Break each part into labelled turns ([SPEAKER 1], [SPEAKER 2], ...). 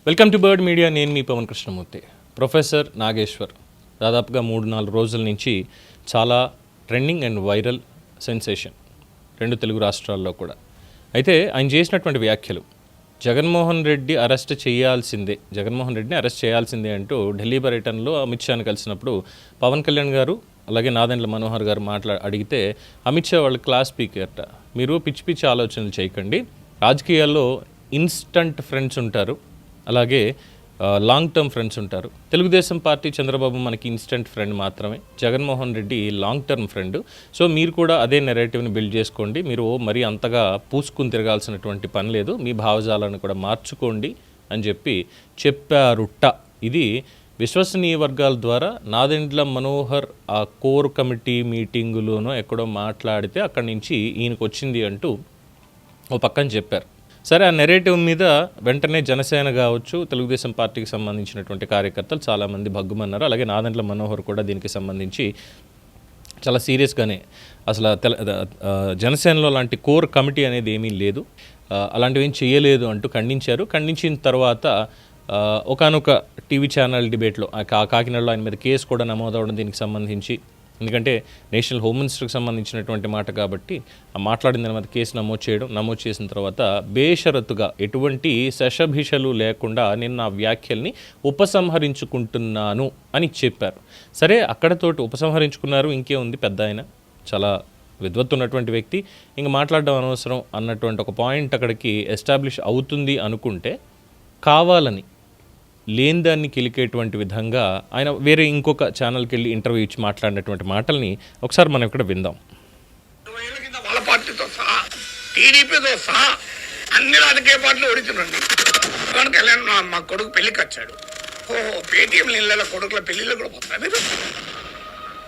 [SPEAKER 1] Welcome to bird media. నేను మీ Pawan Krishnamurthy. Professor Nageshwar దాదాపుగా 3-4 రోజుల నుంచి చాలా ట్రెండింగ్ అండ్ వైరల్ సెన్సేషన్ రెండు తెలుగు రాష్ట్రాల్లో కూడా. అయితే ఆయన చేసినటువంటి వ్యాఖ్యలు జగన్మోహన్ రెడ్డిని అరెస్ట్ చేయాల్సిందే అంటూ ఢిల్లీ పర్యటనలో అమిత్ షాని కలిసినప్పుడు పవన్ కళ్యాణ్ గారు అలాగే నాదెండ్ల మనోహర్ గారు అడిగితే అమిత్ షా వాళ్ళ క్లాస్ స్పీకర్ట, మీరు పిచ్చి ఆలోచనలు చేయకండి, రాజకీయాల్లో ఇన్స్టంట్ ఫ్రెండ్స్ ఉంటారు, అలాగే లాంగ్ టర్మ్ ఫ్రెండ్స్ ఉంటారు. తెలుగుదేశం పార్టీ చంద్రబాబు మనకి ఇన్స్టెంట్ ఫ్రెండ్ మాత్రమే, Jaganmohan Reddy long term friend. So మీరు కూడా అదే నెరేటివ్ని బిల్డ్ చేసుకోండి, మీరు మరీ అంతగా పూసుకుని తిరగాల్సినటువంటి పని లేదు, మీ భావజాలను కూడా మార్చుకోండి అని చెప్పారుట. ఇది విశ్వసనీయ వర్గాల ద్వారా నాదెండ్ల మనోహర్ ఆ కోర్ కమిటీ మీటింగులోనో ఎక్కడో మాట్లాడితే అక్కడి నుంచి ఈయనకు వచ్చింది అంటూ ఓ పక్కన చెప్పారు. సరే, ఆ నెరేటివ్ మీద వెంటనే జనసేన కావచ్చు, తెలుగుదేశం పార్టీకి సంబంధించినటువంటి కార్యకర్తలు చాలామంది భగ్గుమన్నారు. అలాగే నాదెండ్ల మనోహర్ కూడా దీనికి సంబంధించి చాలా సీరియస్గానే అసలు జనసేనలో లాంటి కోర్ కమిటీ అనేది ఏమీ లేదు, అలాంటివి ఏం చేయలేదు అంటూ ఖండించారు. ఖండించిన తర్వాత ఒకానొక టీవీ ఛానల్ డిబేట్లో కాకినాడలో ఆయన మీద కేసు కూడా నమోదవడం దీనికి సంబంధించి, ఎందుకంటే నేషనల్ హోమ్ మినిస్టర్కి సంబంధించినటువంటి మాట కాబట్టి ఆ మాట్లాడిన దాని మీద కేసు నమోదు చేసిన తర్వాత బేషరతుగా ఎటువంటి శషభిషలు లేకుండా నేను నా వ్యాఖ్యల్ని ఉపసంహరించుకుంటున్నాను అని చెప్పారు. సరే, అక్కడతోటి ఉపసంహరించుకున్నారు, ఇంకే ఉంది, పెద్ద ఆయన చాలా విద్వత్తున్నటువంటి వ్యక్తి, ఇంక మాట్లాడడం అనవసరం అన్నటువంటి ఒక పాయింట్ అక్కడికి ఎస్టాబ్లిష్ అవుతుంది అనుకుంటే కావాలని లేని దాన్ని కిలికేటువంటి విధంగా ఆయన వేరే ఇంకొక ఛానల్కి వెళ్ళి ఇంటర్వ్యూ ఇచ్చి మాట్లాడినటువంటి మాటల్ని ఒకసారి మనం ఇక్కడ విందాం.
[SPEAKER 2] వాళ్ళ పార్టీతో సహా టీడీపీతో సహా అన్ని రాజకీయ పార్టీలు ఓడించండి. పవన్ కళ్యాణ్ మా కొడుకు పెళ్లికి వచ్చాడు. పేటీఎం నీళ్ళ కొడుకుల పెళ్లిళ్ళు కూడా పోతారు.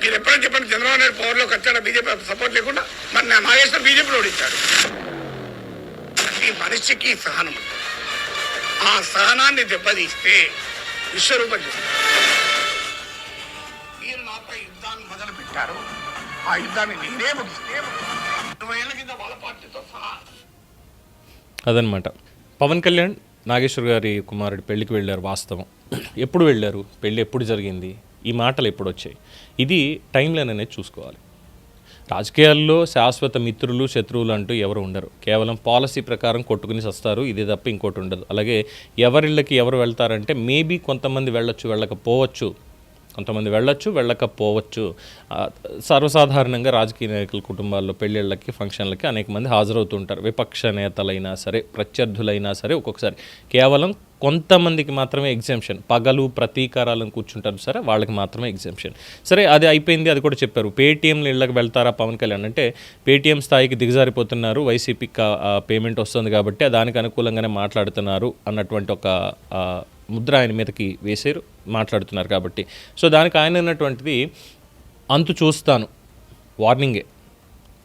[SPEAKER 2] మీరు ఎప్పుడైనా చెప్పండి, చంద్రబాబు నాయుడు పవర్లోకి వచ్చాడు బీజేపీ సపోర్ట్ లేకుండా, మరి నాగేశ్వర్ బీజేపీలో ఓడించాడు. ప్రతి మనిషికి సహనం, ఆ సహనాన్ని దెబ్బతీస్తే విశ్వరూపం చేస్తారు. మీరు నాపై యుద్ధాన్ని మొదలు పెట్టారు, ఆ యుద్ధాన్ని నేనే ముగిస్తే 20 ఏళ్ల కింద వాళ్ళ పార్టీతో సహా.
[SPEAKER 1] అదనమాట. పవన్ కళ్యాణ్ నాగేశ్వర్ గారి కుమారుడి పెళ్లికి వెళ్ళారు. వాస్తవం. ఎప్పుడు వెళ్ళారు, పెళ్ళి ఎప్పుడు జరిగింది, ఈ మాటలు ఎప్పుడు వచ్చాయి, ఇది టైం లైన్ అనేది చూసుకోవాలి. రాజకీయాల్లో శాశ్వత మిత్రులు శత్రువులు అంటూ ఎవరు ఉండరు, కేవలం పాలసీ ప్రకారం కొట్టుకుని వస్తారు, ఇది తప్ప ఇంకోటి ఉండదు. అలాగే ఎవరిళ్ళకి ఎవరు వెళ్తారంటే మేబీ కొంతమంది వెళ్ళకపోవచ్చు, సర్వసాధారణంగా రాజకీయ నాయకుల కుటుంబాల్లో పెళ్ళిళ్ళకి ఫంక్షన్లకి అనేక మంది హాజరవుతూ ఉంటారు. విపక్ష నేతలైనా సరే, ప్రత్యర్థులైనా సరే, ఒక్కొక్కసారి కేవలం కొంతమందికి మాత్రమే ఎగ్జామ్షన్, పగలు ప్రతీకారాలను కూర్చుంటారు సరే, వాళ్ళకి మాత్రమే ఎగ్జామ్షన్. సరే, అది అయిపోయింది, అది కూడా చెప్పారు. పేటీఎంలు ఇళ్ళకి వెళ్తారా పవన్ కళ్యాణ్ అంటే, పేటీఎం స్థాయికి దిగజారిపోతున్నారు, వైసీపీకి పేమెంట్ వస్తుంది కాబట్టి దానికి అనుకూలంగానే మాట్లాడుతున్నారు అన్నటువంటి ఒక ముద్ర ఆయన మీదకి వేసారు, మాట్లాడుతున్నారు కాబట్టి. సో దానికి ఆయన అన్నటువంటిది అంతు చూస్తాను, వార్నింగే.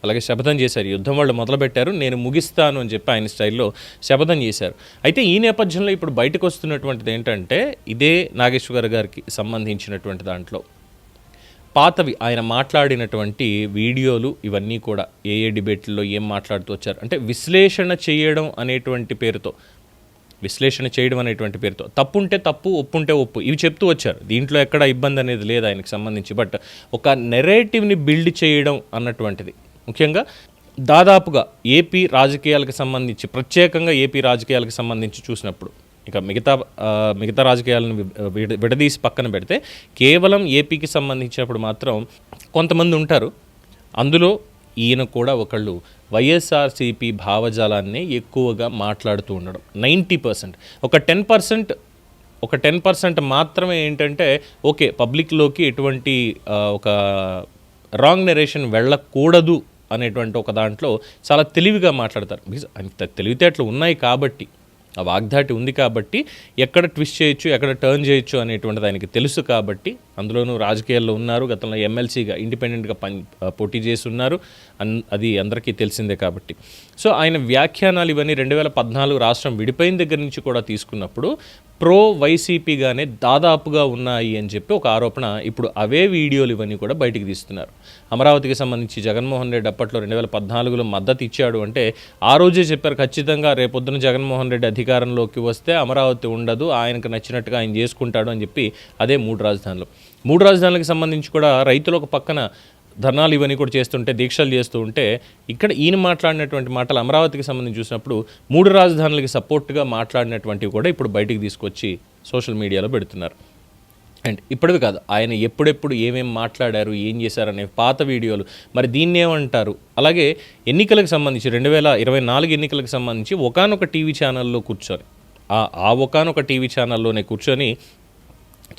[SPEAKER 1] అలాగే శపథం చేశారు, యుద్ధం వాళ్ళు మొదలుపెట్టారు, నేను ముగిస్తాను అని చెప్పి ఆయన స్టైల్లో శపథం చేశారు. అయితే ఈ నేపథ్యంలో ఇప్పుడు బయటకు వస్తున్నటువంటిది ఏంటంటే, ఇదే నాగేశ్వర్ గారికి సంబంధించినటువంటి దాంట్లో పాతవి ఆయన మాట్లాడినటువంటి వీడియోలు ఇవన్నీ కూడా ఏ డిబేట్లలో ఏం మాట్లాడుతూ వచ్చారు అంటే, విశ్లేషణ చేయడం అనేటువంటి పేరుతో తప్పుంటే తప్పు, ఒప్పుంటే ఒప్పు, ఇవి చెప్తూ వచ్చారు. దీంట్లో ఎక్కడ ఇబ్బంది అనేది లేదు ఆయనకు సంబంధించి. బట్ ఒక నెరేటివ్ని బిల్డ్ చేయడం అన్నటువంటిది ముఖ్యంగా దాదాపుగా ఏపీ రాజకీయాలకు సంబంధించి, ప్రత్యేకంగా ఏపీ రాజకీయాలకు సంబంధించి చూసినప్పుడు, ఇక మిగతా రాజకీయాలను విడదీసి పక్కన పెడితే కేవలం ఏపీకి సంబంధించినప్పుడు మాత్రం కొంతమంది ఉంటారు. అందులో ఈయన కూడా ఒకళ్ళు వైఎస్ఆర్సీపీ భావజాలాన్ని ఎక్కువగా మాట్లాడుతూ ఉండడం. 90%, ఒక 10% మాత్రమే ఏంటంటే ఓకే, పబ్లిక్లోకి ఎటువంటి ఒక రాంగ్ నెరేషన్ వెళ్ళకూడదు అనేటువంటి ఒక దాంట్లో చాలా తెలివిగా మాట్లాడతారు. బికాజ్ అంత తెలివితేటలు ఉన్నాయి కాబట్టి, ఆ వాగ్దాటి ఉంది కాబట్టి, ఎక్కడ ట్విస్ట్ చేయొచ్చు, ఎక్కడ టర్న్ చేయొచ్చు అనేటువంటిది ఆయనకి తెలుసు కాబట్టి, అందులోనూ రాజకీయాల్లో ఉన్నారు, గతంలో ఎమ్మెల్సీగా ఇండిపెండెంట్గా పోటీ చేసి ఉన్నారు, అది అందరికీ తెలిసిందే కాబట్టి. సో ఆయన వ్యాఖ్యానాలు ఇవన్నీ 2014 రాష్ట్రం విడిపోయిన దగ్గర నుంచి కూడా తీసుకున్నప్పుడు ప్రో వైసీపీగానే దాదాపుగా ఉన్నాయి అని చెప్పి ఒక ఆరోపణ. ఇప్పుడు అవే వీడియోలు ఇవన్నీ కూడా బయటికి తీస్తున్నారు. అమరావతికి సంబంధించి జగన్మోహన్ రెడ్డి అప్పట్లో 2014లో మద్దతు ఇచ్చాడు అంటే ఆ రోజే చెప్పారు ఖచ్చితంగా రేపొద్దున జగన్మోహన్ రెడ్డి అధికారంలోకి వస్తే అమరావతి ఉండదు, ఆయనకు నచ్చినట్టుగా ఆయన చేసుకుంటాడు అని చెప్పి అదే 3 రాజధానులు. 3 రాజధానులకు సంబంధించి కూడా రైతులు ఒక పక్కన ధర్నాలు ఇవన్నీ కూడా చేస్తుంటే, దీక్షలు చేస్తూ ఉంటే, ఇక్కడ ఈయన మాట్లాడినటువంటి మాటలు అమరావతికి సంబంధించి చూసినప్పుడు 3 రాజధానులకి సపోర్ట్గా మాట్లాడినటువంటివి కూడా ఇప్పుడు బయటికి తీసుకొచ్చి సోషల్ మీడియాలో పెడుతున్నారు. అండ్ ఇప్పటివి కాదు, ఆయన ఎప్పుడెప్పుడు ఏమేమి మాట్లాడారు, ఏం చేశారనే పాత వీడియోలు, మరి దీన్ని ఏమంటారు. అలాగే ఎన్నికలకు సంబంధించి 2024 ఎన్నికలకు సంబంధించి ఒకానొక టీవీ ఛానల్లో కూర్చొని ఆ ఒకానొక టీవీ ఛానల్లోనే కూర్చొని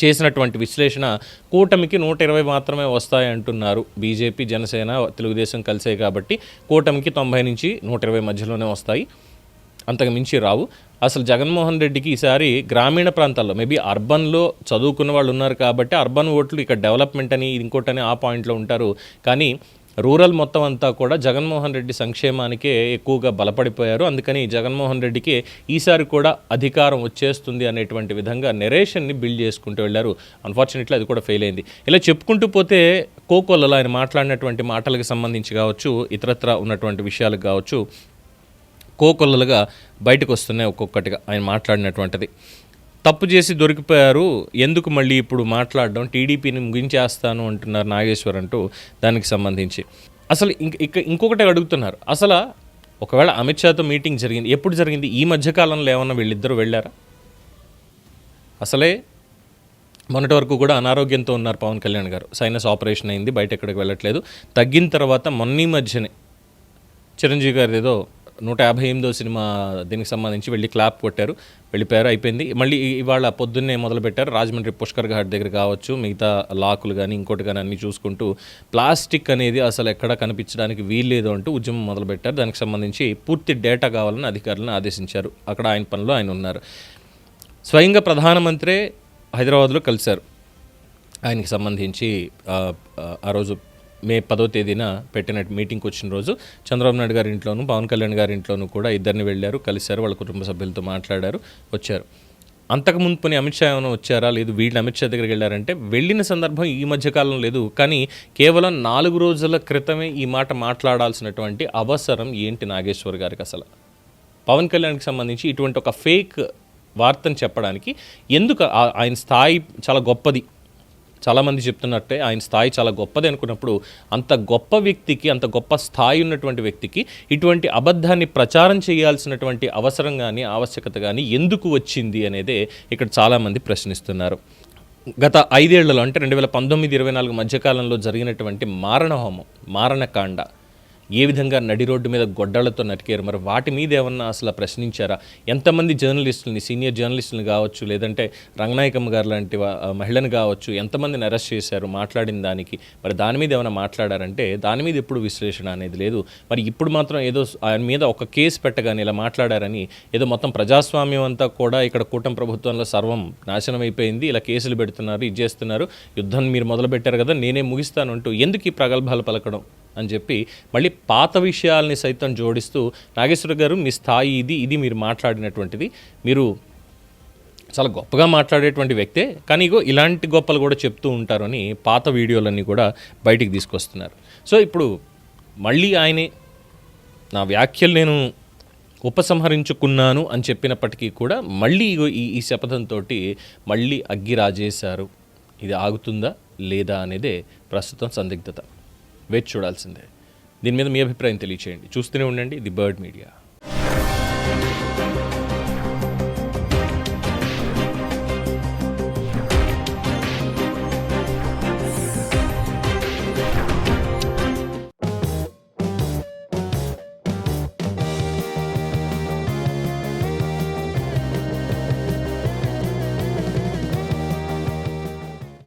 [SPEAKER 1] చేసినటువంటి విశ్లేషణ, కూటమికి 120 మాత్రమే వస్తాయి అంటున్నారు. బీజేపీ, జనసేన, తెలుగుదేశం కలిసాయి కాబట్టి కూటమికి 90 నుంచి 120 మధ్యలోనే వస్తాయి, అంతకు మించి రావు. అసలు జగన్మోహన్ రెడ్డికి ఈసారి గ్రామీణ ప్రాంతాల్లో మేబీ అర్బన్లో చదువుకున్న వాళ్ళు ఉన్నారు కాబట్టి అర్బన్ ఓట్లు ఇక్కడ డెవలప్మెంట్ అని ఇంకోటని ఆ పాయింట్లో ఉంటారు. కానీ రూరల్ మొత్తం అంతా కూడా జగన్మోహన్ రెడ్డి సంక్షేమానికే ఎక్కువగా బలపడిపోయారు. అందుకని జగన్మోహన్ రెడ్డికి ఈసారి కూడా అధికారం వచ్చేస్తుంది అనేటువంటి విధంగా నెరేషన్ని బిల్డ్ చేసుకుంటూ వెళ్ళారు. అన్ఫార్చునేట్లీ అది కూడా ఫెయిల్ అయింది. ఇలా చెప్పుకుంటూ పోతే కోకొల్లలో ఆయన మాట్లాడినటువంటి మాటలకు సంబంధించి కావచ్చు, ఇతరత్ర ఉన్నటువంటి విషయాలకు కావచ్చు, కోకొల్లలుగా బయటకు వస్తున్నాయి ఒక్కొక్కటిగా ఆయన మాట్లాడినటువంటిది. తప్పు చేసి దొరికిపోయారు, ఎందుకు మళ్ళీ ఇప్పుడు మాట్లాడడం, టీడీపీని ముగించేస్తాను అంటున్నారు నాగేశ్వర్ అంటూ దానికి సంబంధించి. అసలు ఇంకొకటి అడుగుతున్నారు, అసలు ఒకవేళ అమిత్ షాతో మీటింగ్ జరిగింది, ఎప్పుడు జరిగింది? ఈ మధ్యకాలంలో ఏమన్నా వీళ్ళిద్దరూ వెళ్ళారా? అసలే మొన్నటి వరకు కూడా అనారోగ్యంతో ఉన్నారు పవన్ కళ్యాణ్ గారు. సైనస్ ఆపరేషన్ అయింది, బయట ఎక్కడికి వెళ్ళట్లేదు. తగ్గిన తర్వాత మొన్న మధ్యనే చిరంజీవి గారి ఏదో 158వ సినిమా దీనికి సంబంధించి వెళ్ళి క్లాప్ కొట్టారు, వెళ్ళిపోయారు, అయిపోయింది. మళ్ళీ ఇవాళ పొద్దున్నే మొదలుపెట్టారు. రాజమండ్రి పుష్కర్ ఘాట్ దగ్గర కావచ్చు, మిగతా లాకులు కానీ ఇంకోటి కానీ అన్నీ చూసుకుంటూ ప్లాస్టిక్ అనేది అసలు ఎక్కడ కనిపించడానికి వీల్లేదు అంటూ ఉద్యమం మొదలుపెట్టారు. దానికి సంబంధించి పూర్తి డేటా కావాలని అధికారులను ఆదేశించారు. అక్కడ ఆయన పనిలో ఆయన ఉన్నారు. స్వయంగా ప్రధానమంత్రి హైదరాబాద్లో కలిశారు. ఆయనకి సంబంధించి ఆ రోజు మే 10వ తేదీన పెట్టిన మీటింగ్కి వచ్చిన రోజు చంద్రబాబు నాయుడు గారి ఇంట్లోనూ పవన్ కళ్యాణ్ గారి ఇంట్లోనూ కూడా ఇద్దరిని వెళ్ళారు, కలిశారు, వాళ్ళ కుటుంబ సభ్యులతో మాట్లాడారు, వచ్చారు. అంతకుముందు పోనీ అమిత్ షా ఏమైనా వచ్చారా? లేదు, వీళ్ళు అమిత్ షా దగ్గరికి వెళ్ళారంటే వెళ్ళిన సందర్భం ఈ మధ్యకాలం లేదు. కానీ కేవలం 4 రోజుల క్రితమే ఈ మాట మాట్లాడాల్సినటువంటి అవసరం ఏంటి నాగేశ్వర్ గారికి? అసలు పవన్ కళ్యాణ్కి సంబంధించి ఇటువంటి ఒక ఫేక్ వార్తను చెప్పడానికి ఎందుకు? ఆయన స్థాయి చాలా గొప్పది, చాలామంది చెప్తున్నట్టే ఆయన స్థాయి చాలా గొప్పది అనుకున్నప్పుడు అంత గొప్ప వ్యక్తికి, అంత గొప్ప స్థాయి ఉన్నటువంటి వ్యక్తికి ఇటువంటి అబద్ధాన్ని ప్రచారం చేయాల్సినటువంటి అవసరం కానీ ఆవశ్యకత కానీ ఎందుకు వచ్చింది అనేదే ఇక్కడ చాలామంది ప్రశ్నిస్తున్నారు. గత 5 ఏళ్లలో అంటే 2019-24 మధ్యకాలంలో జరిగినటువంటి మారణహోమం, మారణకాండ, ఏ విధంగా నడి రోడ్డు మీద గొడ్డళ్లతో నరికారు, మరి వాటి మీద ఏమన్నా అసలు ప్రశ్నించారా? ఎంతమంది జర్నలిస్టులని, సీనియర్ జర్నలిస్టులను కావచ్చు, లేదంటే రంగనాయకమ్మ గారు లాంటి మహిళను కావచ్చు, ఎంతమందిని అరెస్ట్ చేశారు మాట్లాడిన దానికి? మరి దాని మీద ఏమైనా మాట్లాడారంటే దాని మీద ఎప్పుడు విశ్లేషణ అనేది లేదు. మరి ఇప్పుడు మాత్రం ఏదో ఆయన మీద ఒక కేసు పెట్టగానే ఇలా మాట్లాడారని ఏదో మొత్తం ప్రజాస్వామ్యం అంతా కూడా ఇక్కడ కూటమి ప్రభుత్వంలో సర్వం నాశనం అయిపోయింది, ఇలా కేసులు పెడుతున్నారు, ఇది చేస్తున్నారు, యుద్ధం మీరు మొదలుపెట్టారు కదా, నేనే ముగిస్తాను అంటూ ఎందుకు ఈ ప్రగల్భాలు పలకడం అని చెప్పి మళ్ళీ పాత విషయాల్ని సైతం జోడిస్తూ, నాగేశ్వర గారు మీ స్థాయి ఇది మీరు మాట్లాడినటువంటిది, మీరు చాలా గొప్పగా మాట్లాడేటువంటి వ్యక్తే, కానీ ఇగో ఇలాంటి గొప్పలు కూడా చెప్తూ ఉంటారు అని పాత వీడియోలన్నీ కూడా బయటికి తీసుకొస్తున్నారు. సో ఇప్పుడు మళ్ళీ ఆయనే నా వ్యాఖ్యలు నేను ఉపసంహరించుకున్నాను అని చెప్పినప్పటికీ కూడా మళ్ళీ ఈ శపథంతో మళ్ళీ అగ్గి రాజేశారు. ఇది ఆగుతుందా లేదా అనేదే ప్రస్తుతం సందిగ్ధత. వేచి చూడాల్సిందే. దీని మీద మీ అభిప్రాయం తెలియచేయండి. చూస్తూనే ఉండండి ది బర్డ్ మీడియా.